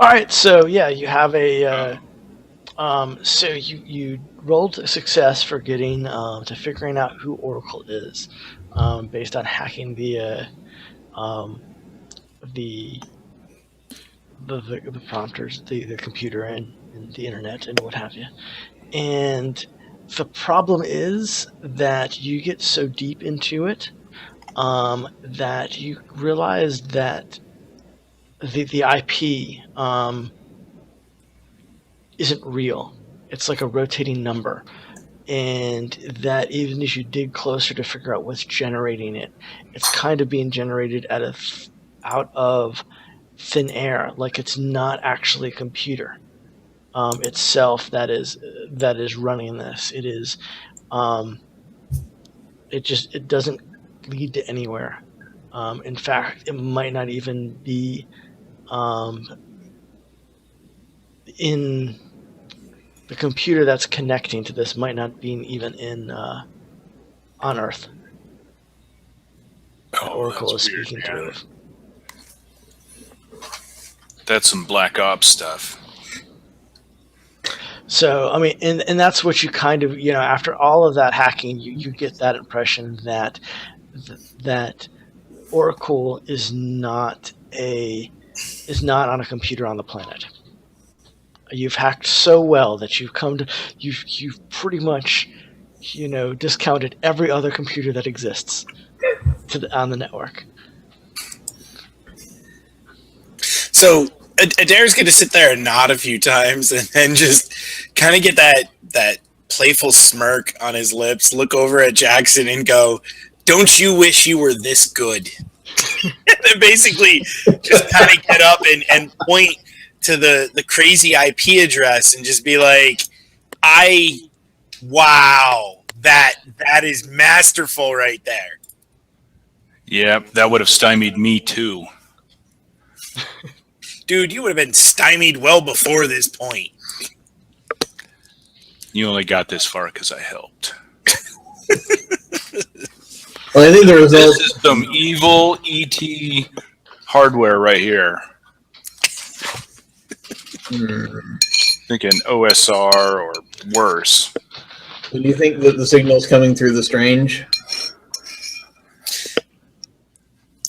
All right, so yeah, you have a. So you rolled a success for getting to figuring out who Oracle is, based on hacking um, the the prompters, the computer and the internet and what have you. And the problem is that you get so deep into it that you realize that the IP isn't real. It's like a rotating number. And that even as you dig closer to figure out what's generating it, it's kind of being generated out of thin air, like it's not actually a computer itself that is running this. It is it doesn't lead to anywhere. In fact, it might not even be in the computer that's connecting to this might not be even in on Earth. Oracle is speaking through. That's some Black Ops stuff. So, I mean, and that's what you kind of, after all of that hacking, you get that impression that Oracle is not on a computer on the planet. You've hacked so well that you've pretty much, discounted every other computer that exists on the network. So Adair's going to sit there and nod a few times and then just kind of get that playful smirk on his lips, look over at Jackson and go, "Don't you wish you were this good?" And then basically just kind of get up and point to the crazy IP address and just be like, wow, that is masterful right there. Yeah, that would have stymied me too. Dude, you would have been stymied well before this point. You only got this far because I helped. Well, I think the result This is some evil ET hardware right here. Thinking OSR or worse. Do you think that the signal's coming through the Strange?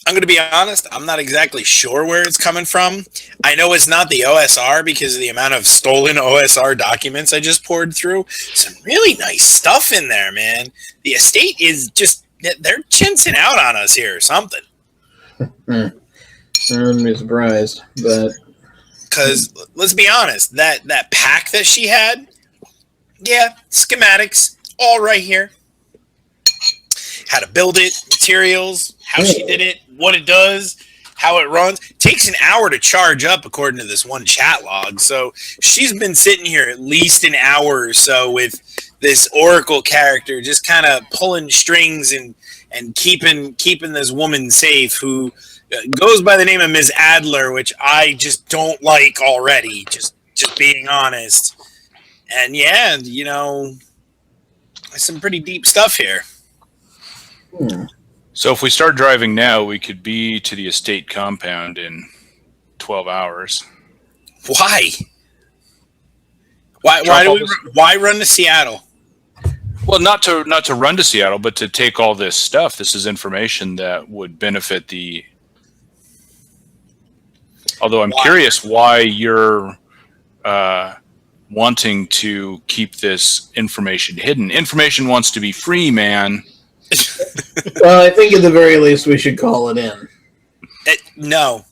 I'm going to be honest, I'm not exactly sure where it's coming from. I know it's not the OSR because of the amount of stolen OSR documents I just poured through. Some really nice stuff in there, man. The estate is just, they're chinsing out on us here or something. I wouldn't be surprised, but... Because, let's be honest, that pack that she had, yeah, schematics, all right here. How to build it, materials, how she did it, what it does, how it runs. It takes an hour to charge up, according to this one chat log. So she's been sitting here at least an hour or so with this Oracle character, just kind of pulling strings and keeping this woman safe, who goes by the name of Ms. Adler, which I just don't like already, just being honest. And yeah, some pretty deep stuff here. So if we start driving now, we could be to the estate compound in 12 hours. Why? Why run to Seattle? Well, not to run to Seattle, but to take all this stuff. This is information that would benefit the... Although I'm curious why you're wanting to keep this information hidden. Information wants to be free, man. Well, I think at the very least we should call it in. No,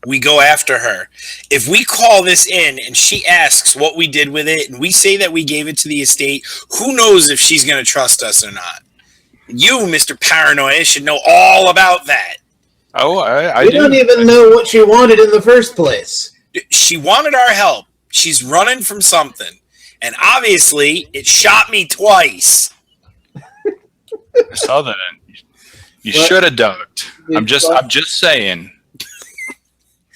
we go after her. If we call this in and she asks what we did with it and we say that we gave it to the estate, who knows if she's going to trust us or not? You, Mr. Paranoia, should know all about that. Oh, I We do. don't even know what she wanted in the first place. She wanted our help. She's running from something. And obviously, it shot me twice. I saw that. You should have ducked. I'm just saying.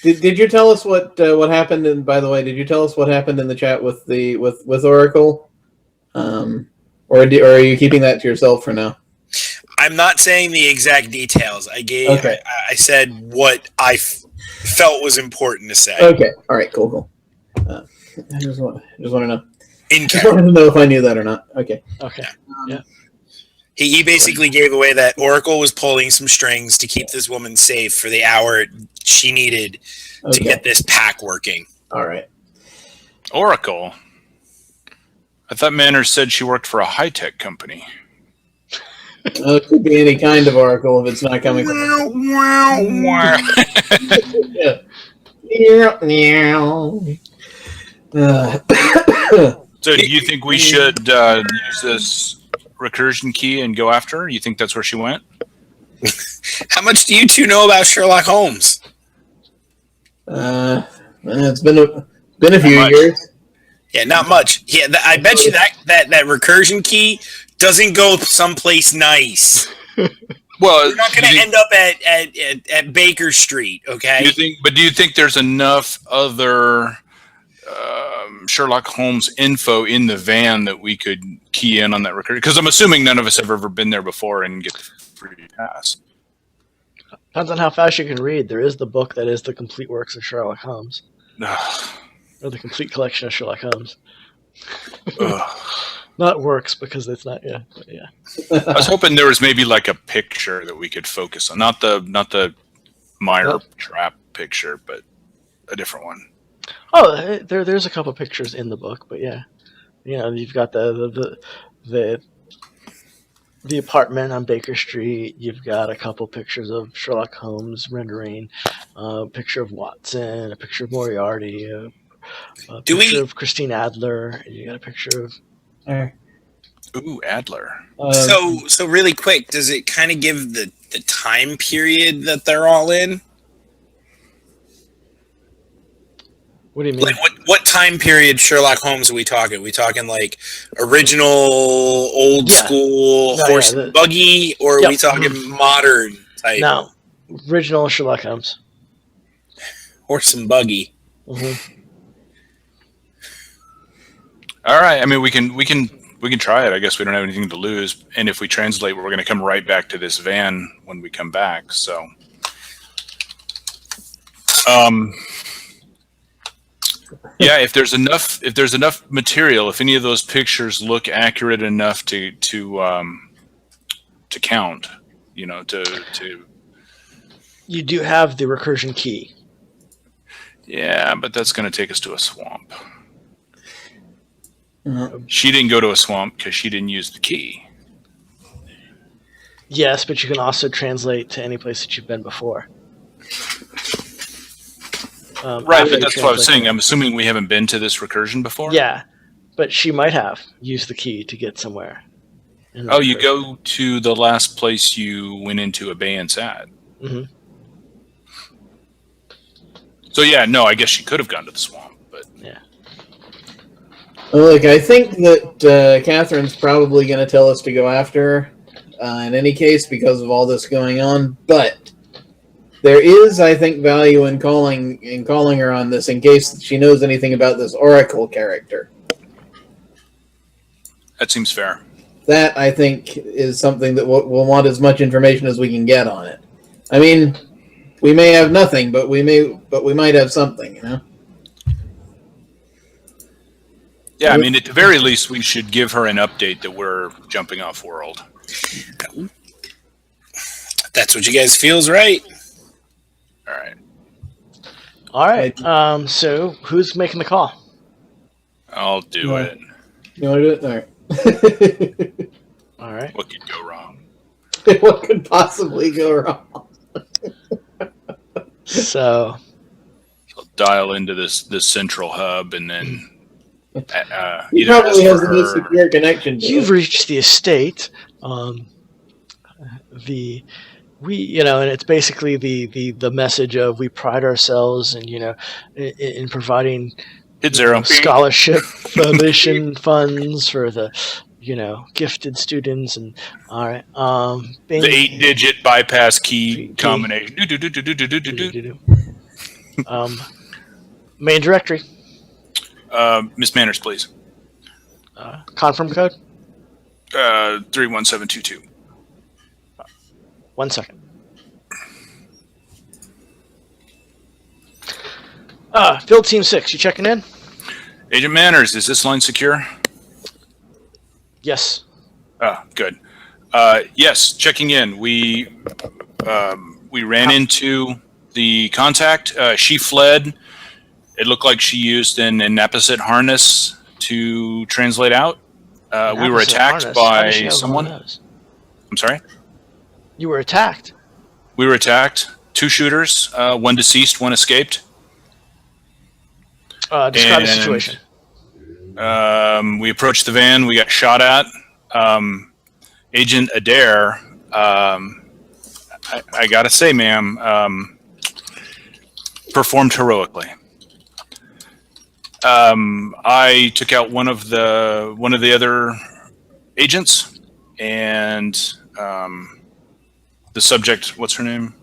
Did you tell us what happened? And by the way, did you tell us what happened in the chat with Oracle? Or are you keeping that to yourself for now? I'm not saying the exact details. I said what felt was important to say. Okay. All right. Cool. I just want to know. In Just wanted to know if I knew that or not. Okay. Okay. Yeah. He basically gave away that Oracle was pulling some strings to keep this woman safe for the hour she needed to get this pack working. All right. Oracle. I thought Manners said she worked for a high-tech company. It could be any kind of Oracle if it's not coming from. So do you think we should use this recursion key and go after her? You think that's where she went? How much do you two know about Sherlock Holmes? It's been a few years. Yeah, not much. Yeah, I bet you that recursion key doesn't go someplace nice. Well, you're not going to end up at Baker Street, okay? Do you think there's enough other Sherlock Holmes info in the van that we could key in on that recursion? Because I'm assuming none of us have ever been there before and get the free pass. Depends on how fast you can read. There is the book that is the complete works of Sherlock Holmes. Or the complete collection of Sherlock Holmes. Not works because it's not. Yeah. I was hoping there was maybe like a picture that we could focus on, not the Meyer trap picture, but a different one. Oh, there's a couple pictures in the book, but yeah, you've got the apartment on Baker Street. You've got a couple pictures of Sherlock Holmes rendering, a picture of Watson, a picture of Moriarty, a picture of Christine Adler. You got a picture of. Ooh, Adler. So really quick, does it kind of give the time period that they're all in? What do you mean? Like what time period Sherlock Holmes are we talking? Are we talking like original old school horse and buggy, or are we talking modern type? No, original Sherlock Holmes. Horse and buggy. Mm-hmm. All right. I mean, we can try it. I guess we don't have anything to lose. And if we translate, we're going to come right back to this van when we come back. So, yeah, if there's enough material, if any of those pictures look accurate enough to count, to. You do have the recursion key. Yeah, but that's going to take us to a swamp. She didn't go to a swamp because she didn't use the key. Yes, but you can also translate to any place that you've been before. Right, but that's what I was saying. I'm assuming we haven't been to this recursion before? Yeah, but she might have used the key to get somewhere. Oh, you go to the last place you went into abeyance at. Mm-hmm. So, yeah, no, I guess she could have gone to the swamp, but... Yeah. Look, I think that Catherine's probably going to tell us to go after her in any case because of all this going on, but there is, I think, value in calling her on this in case she knows anything about this Oracle character. That seems fair. That, I think, is something that we'll want as much information as we can get on it. I mean, we may have nothing, but we might have something, Yeah, I mean, at the very least, we should give her an update that we're jumping off world. That's what you guys feel is right. All right. So who's making the call? I'll do it. You want to do it? All right. What could go wrong? What could possibly go wrong? So I'll dial into this central hub and then he probably has the most secure connection. You've reached the estate. And it's basically the message of we pride ourselves and in providing scholarship foundation funds for the gifted students and all right. The 8-digit bypass key combination. Main directory. Miss Manners, please. Confirm code. 31722. 1 second. Field Team 6, you checking in? Agent Manners, is this line secure? Yes. Good. Yes, checking in. We ran into the contact. She fled. It looked like she used an apposite harness to translate out. We were attacked How does by she have one someone. of those? I'm sorry? You were attacked. We were attacked. 2 shooters, one deceased, one escaped. Describe the situation. We approached the van. We got shot at. Agent Adair, I gotta say, ma'am, performed heroically. I took out one of the other agents, and the subject, what's her name?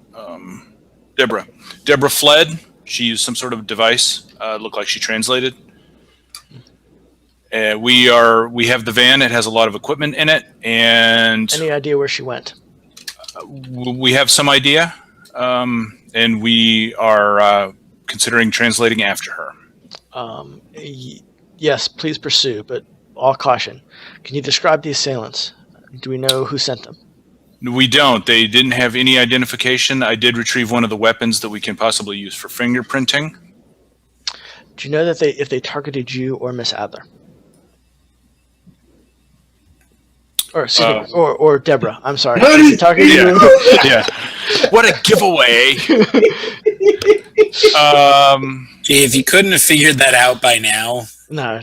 Deborah. Deborah fled. She used some sort of device. Looked like she translated. We have the van. It has a lot of equipment in it, and Any idea where she went? we have some idea, and we are considering translating after her. Yes, please pursue, but all caution. Can you describe the assailants? Do we know who sent them? We don't. They didn't have any identification. I did retrieve one of the weapons that we can possibly use for fingerprinting. Do you know that if they targeted you or Miss Adler? Or excuse me, or Deborah. I'm sorry. If they targeted you. Yeah. What a giveaway. Gee, if you couldn't have figured that out by now. No.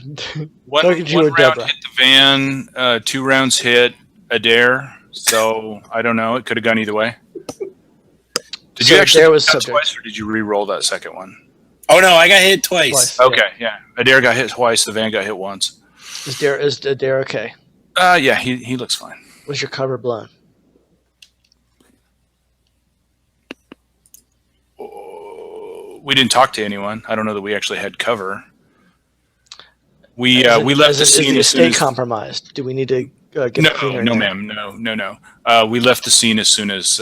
One Targeted you or round Deborah? hit the van. 2 rounds hit Adair. So I don't know. It could have gone either way. Did you actually Adair was hit subject. twice, or did you re-roll that second one? Oh no, I got hit twice. Okay, yeah. Adair got hit twice. The van got hit once. Is Adair okay? Yeah, he looks fine. Was your cover blown? We didn't talk to anyone. I don't know that we actually had cover. We left the scene Is as the soon estate as compromised? Do we need to get a cleaner? no, in there? ma'am, no. We left the scene as soon as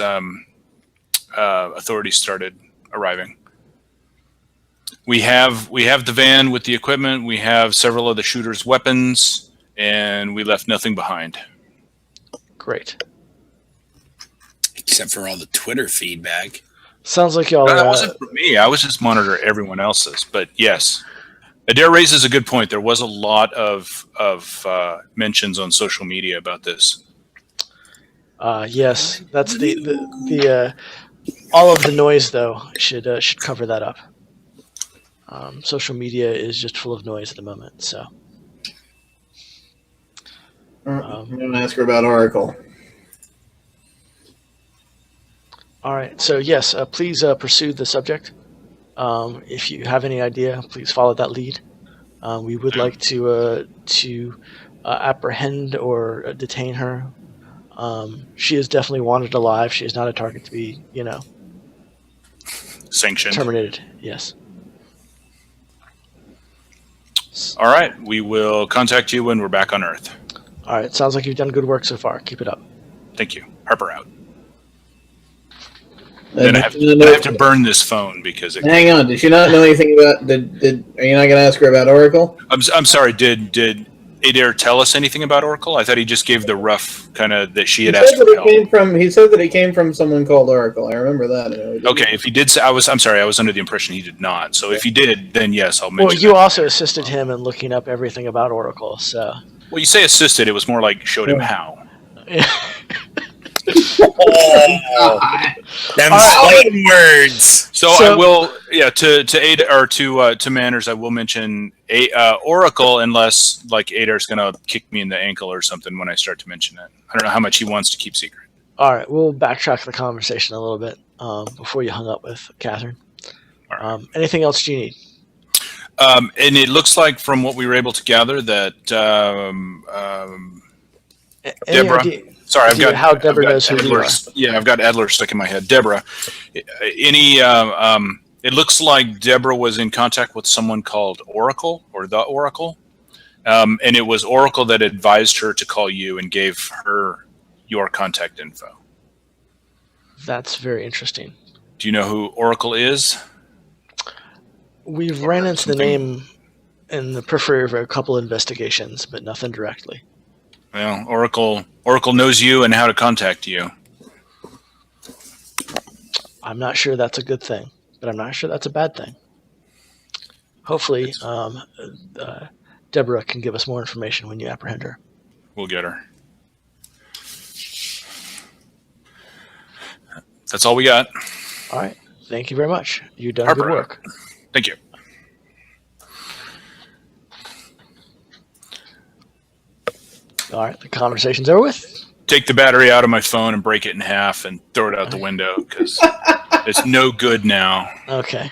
authorities started arriving. We have the van with the equipment. We have several of the shooters' weapons, and we left nothing behind. Great. Except for all the Twitter feedback. Sounds like y'all. That wasn't for me. I was just monitoring everyone else's. But yes, Adair raises a good point. There was a lot of mentions on social media about this. Yes, that's the all of the noise though should cover that up. Social media is just full of noise at the moment. So I'm going to ask her about Oracle. all right. So yes, please pursue the subject. If you have any idea, please follow that lead. We would like to apprehend or detain her. She is definitely wanted alive. She is not a target to be, Sanctioned. terminated. Yes. All right. We will contact you when we're back on Earth. All right. Sounds like you've done good work so far. Keep it up. Thank you. Harper out. Then I have to burn this phone because it. Hang on. Did she not know anything about? Are you not going to ask her about Oracle? I'm sorry. Did Adair tell us anything about Oracle? I thought he just gave the rough kind of that she had asked for help. He said that it came from someone called Oracle. I remember that. Okay, if he did say, I'm sorry, I was under the impression he did not. So if he did, then yes, I'll mention. Well, you also assisted him in looking up everything about Oracle. So. Well, you say assisted. It was more like showed him how. Them same words. So I will, to Ada or to Manners, I will mention Oracle unless like Adair's going to kick me in the ankle or something when I start to mention it. I don't know how much he wants to keep secret. All right, we'll backtrack the conversation a little bit before you hung up with Catherine. All right. Anything else you need? And it looks like from what we were able to gather that Deborah. Sorry, I've got how Deborah knows who you are. Yeah, I've got Adler stuck in my head. Deborah, it looks like Deborah was in contact with someone called Oracle or the Oracle, and it was Oracle that advised her to call you and gave her your contact info. That's very interesting. Do you know who Oracle is? We've ran into the something. name in the periphery of a couple investigations, but nothing directly. Well, Oracle knows you and how to contact you. I'm not sure that's a good thing, but I'm not sure that's a bad thing. Hopefully, Deborah can give us more information when you apprehend her. We'll get her. That's all we got. All right. Thank you very much. You've done Harper. good work. Thank you. All right. The conversation's over with. Take the battery out of my phone and break it in half and throw it out the window because it's no good now. Okay.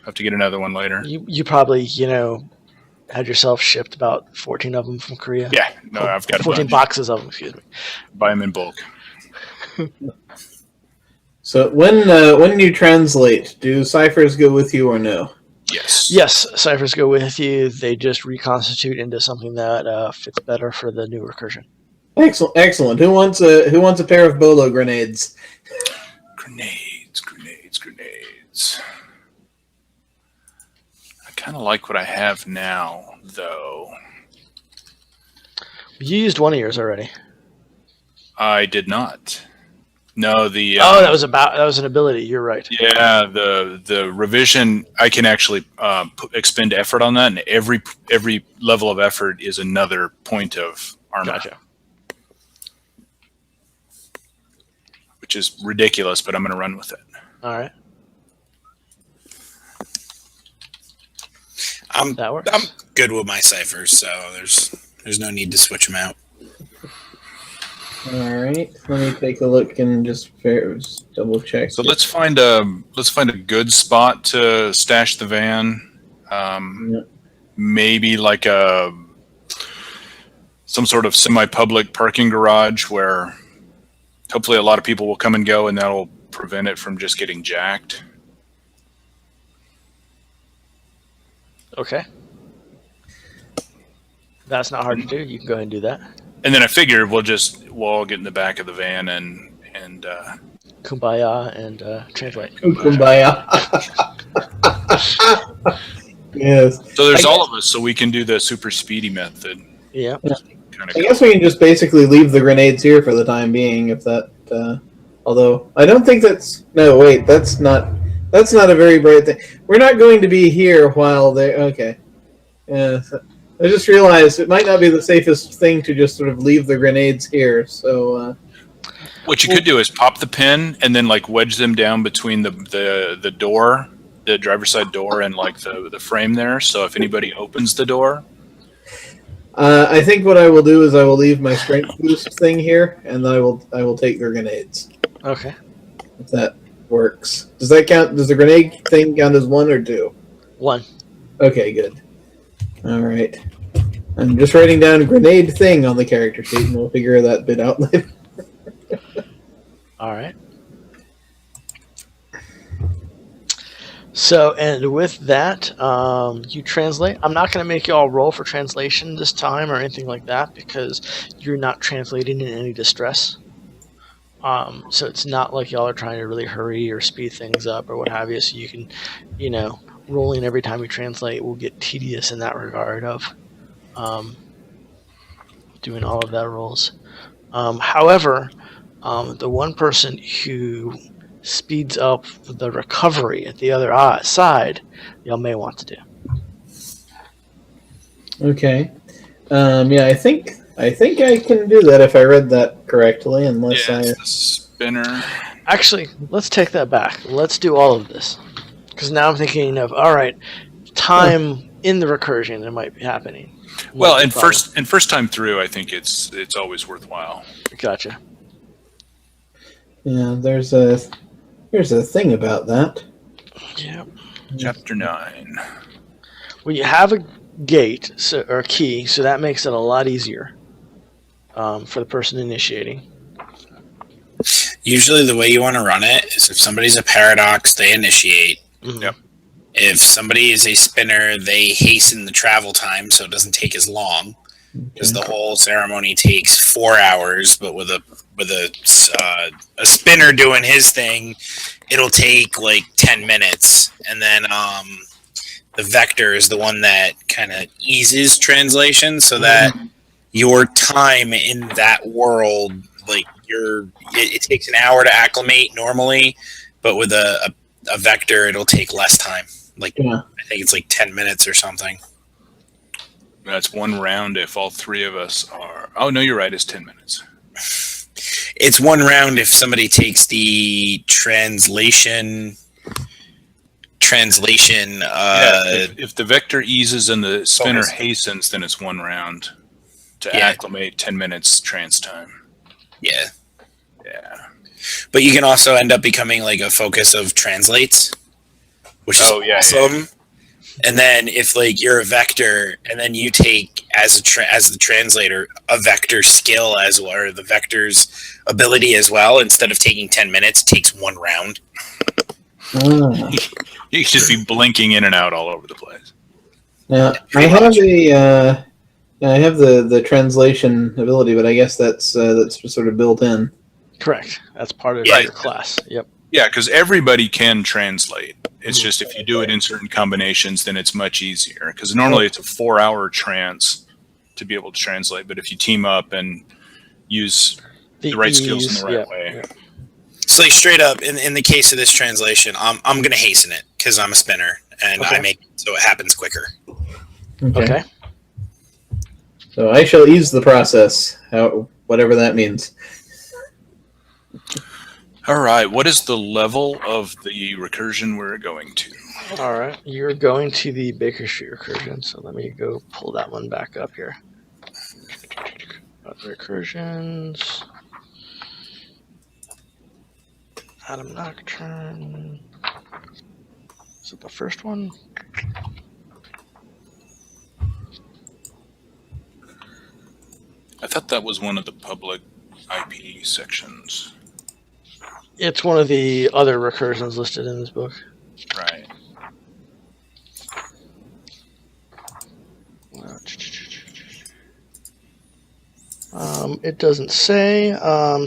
Have to get another one later. You probably, had yourself shipped about 14 of them from Korea. Yeah. No, I've got 14 a bunch. boxes of them, excuse me. Buy them in bulk. So when you translate, do ciphers go with you or no? Yes. Yes, ciphers go with you. They just reconstitute into something that fits better for the new recursion. Excellent, excellent. Who wants a pair of bolo grenades? Grenades. I kind of like what I have now, though. You used one of yours already. I did not. No, the that was an ability. You're right. yeah, the revision. I can actually expend effort on that, and every level of effort is another point of armor. Gotcha. Which is ridiculous, but I'm going to run with it. All right. That works. I'm good with my ciphers, so there's no need to switch them out. All right, let me take a look and just double check. So let's find a good spot to stash the van. Yep. Maybe like some sort of semi-public parking garage where hopefully a lot of people will come and go, and that'll prevent it from just getting jacked. Okay. That's not hard to do. You can go ahead and do that. And then I figured we'll all get in the back of the van and Kumbaya and translate. Kumbaya. Yes. so there's all of us, so we can do the super speedy method. Yeah. Kind I guess we can just basically leave the grenades here for the time being, if that. Although I don't think that's no. Wait, that's not a very bright thing. We're not going to be here while they. Okay. Yeah. I just realized it might not be the safest thing to just sort of leave the grenades here. So. What you could do is pop the pin and then like wedge them down between the door, the driver's side door, and like the frame there. So if anybody opens the door. I think what I will do is I will leave my strength boost thing here, and I will take the grenades. Okay. If that works. Does that count? Does the grenade thing count as 1 or 2? 1. Okay, good. All right. I'm just writing down a grenade thing on the character sheet, and we'll figure that bit out later. All right. So, and with that, you translate. I'm not going to make you all roll for translation this time or anything like that because you're not translating in any distress. So it's not like y'all are trying to really hurry or speed things up or what have you. So you can, rolling every time you translate will get tedious in that regard of doing all of that rolls. However, the one person who speeds up the recovery at the other side, y'all may want to do. Okay. Yeah, I think I can do that if I read that correctly, unless Yeah, I. it's the spinner. Actually, let's take that back. Let's do all of this. Because now I'm thinking of, all right, time in the recursion that might be happening. Well, and first time through, I think it's always worthwhile. Gotcha. Yeah, there's a thing about that. Yeah. Chapter 9. Well, you have a gate or a key, so that makes it a lot easier for the person initiating. Usually the way you want to run it is if somebody's a paradox, they initiate. Mm-hmm. Yep. If somebody is a spinner, they hasten the travel time so it doesn't take as long. Because the whole ceremony takes 4 hours, but with a spinner doing his thing, it'll take like 10 minutes. And then vector is the one that kind of eases translation, so that your time in that world, like it takes an hour to acclimate normally, but with a vector, it'll take less time. Like I think it's like 10 minutes or something. That's one round if all three of us are. Oh no, you're right. It's 10 minutes. It's one round if somebody takes the translation. If the vector eases and the spinner hastens, then it's one round to acclimate. 10 minutes trans time. Yeah. Yeah. But you can also end up becoming like a focus of translates, which is awesome. And then if like you're a vector, and then you take as the translator a vector skill as well, or the vector's ability as well, instead of taking 10 minutes, takes one round. You should be blinking in and out all over the place. Yeah, I have the translation ability, but I guess that's sort of built in. Correct. That's part of your class. Yep. Yeah, because everybody can translate. It's just if you do it in certain combinations, then it's much easier. Because normally it's a 4-hour trance to be able to translate, but if you team up and use the right skills in the right way. Yeah. So like straight up, in the case of this translation, I'm going to hasten it because I'm a spinner, and I make it so it happens quicker. Okay. So I shall ease the process, whatever that means. All right. What is the level of the recursion we're going to? All right. You're going to the Baker Street recursion, so let me go pull that one back up here. Recursions. Adam Nocturne. Is it the first one? I thought that was one of the public IP sections. It's one of the other recursions listed in this book. Right. It doesn't say,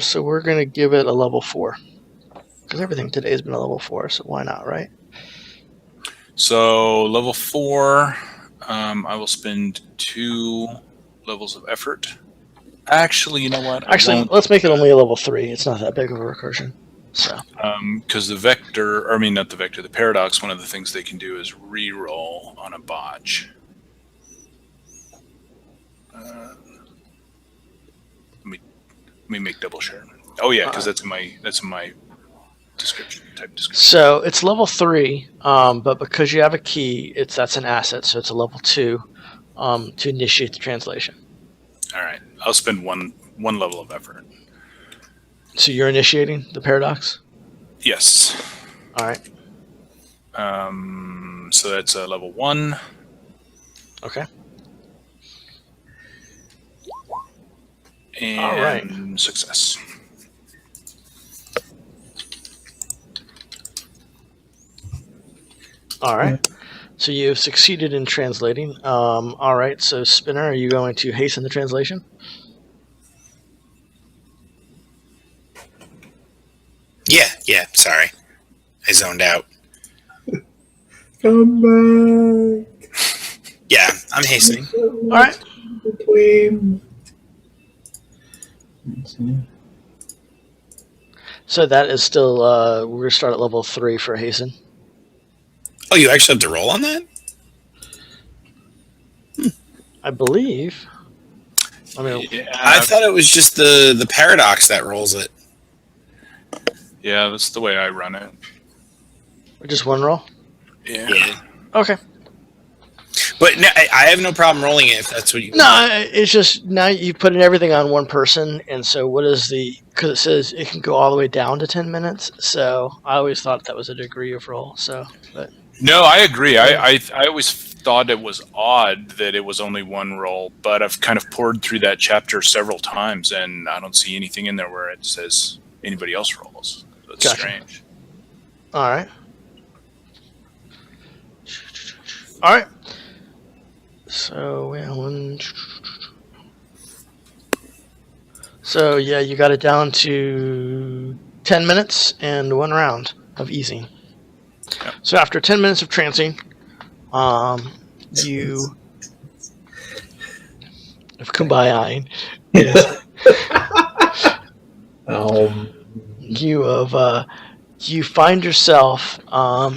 so we're going to give it a level 4. Because everything today has been a level 4, so why not, right? So level 4, I will spend 2 levels of effort. Actually, you know what? Actually, let's make it only a level 3. It's not that big of a recursion. So, because the paradox, one of the things they can do is re-roll on a botch. Let me make double share. Oh yeah, because that's in my description. So it's level 3, but because you have a key, that's an asset, so it's a level 2 to initiate the translation. All right, I'll spend one level of effort. So you're initiating the paradox? Yes. All right. So that's level 1. Okay. And all right. Success. All right. So you've succeeded in translating. All right. So Spinner, are you going to hasten the translation? Yeah. Sorry, I zoned out. Come back. Yeah, I'm hastening. All right. So that is still. We're gonna start at level 3 for hasten. Oh, you actually have to roll on that? I believe. I thought it was just the paradox that rolls it. Yeah, that's the way I run it. Just one roll? Yeah. Okay. But no, I have no problem rolling it if that's what you. No, it's just now you put everything on one person, and so what is because it says it can go all the way down to 10 minutes. So I always thought that was a degree of roll. But no, I agree. I always thought it was odd that it was only one roll, but I've kind of poured through that chapter several times, and I don't see anything in there where it says anybody else rolls. So it's strange. All right. All right. So yeah, you got it down to 10 minutes and 1 round of easing. Yep. So after 10 minutes of trancing, You of Kumbayaing is you of you find yourself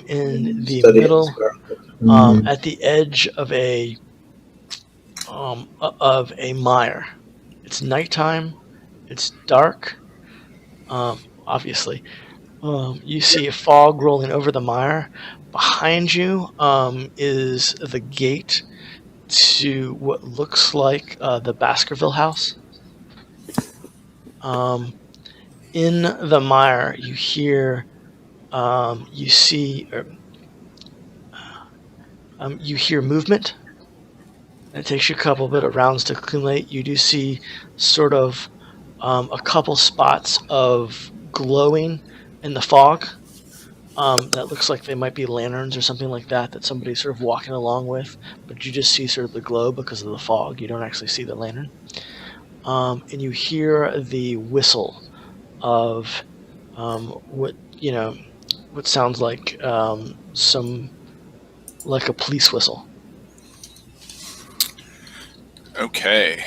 in the Studying middle Scarlet. at the edge of a mire. It's nighttime. It's dark. Obviously, you see a fog rolling over the mire. Behind you is the gate to what looks like the Baskerville house. In the mire, you hear, you see, you hear movement. It takes you a couple bit of rounds to accumulate. You do see sort of a couple spots of glowing in the fog. That looks like they might be lanterns or something like that that somebody's sort of walking along with, but you just see sort of the glow because of the fog. You don't actually see the lantern. And you hear the whistle of what sounds like like a police whistle. Okay.